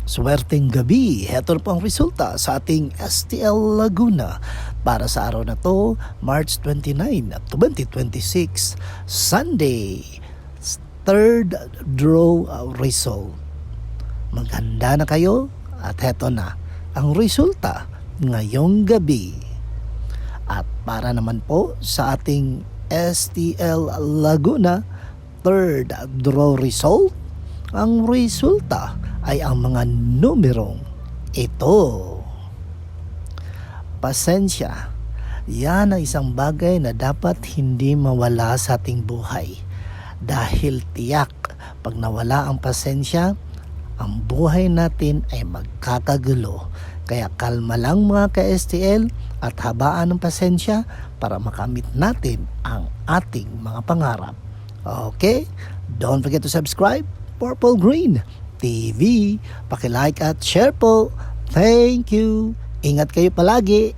Swerteng gabi, heto na po ang resulta sa ating STL Laguna para sa araw na to, March 29, 2026, Sunday, third draw result. Maghanda na kayo at heto na ang resulta ngayong gabi. At para naman po sa ating STL Laguna, third draw result, ang resulta ay ang mga numerong ito. Pasensya, yan ang isang bagay na dapat hindi mawala sa ating buhay. Dahil tiyak, pag nawala ang pasensya, ang buhay natin ay magkakagulo. Kaya kalma lang mga ka-STL at habaan ng pasensya para makamit natin ang ating mga pangarap. Okay? Don't forget to subscribe, Purple Green TV. Paki-like at share po. Thank you. Ingat kayo palagi.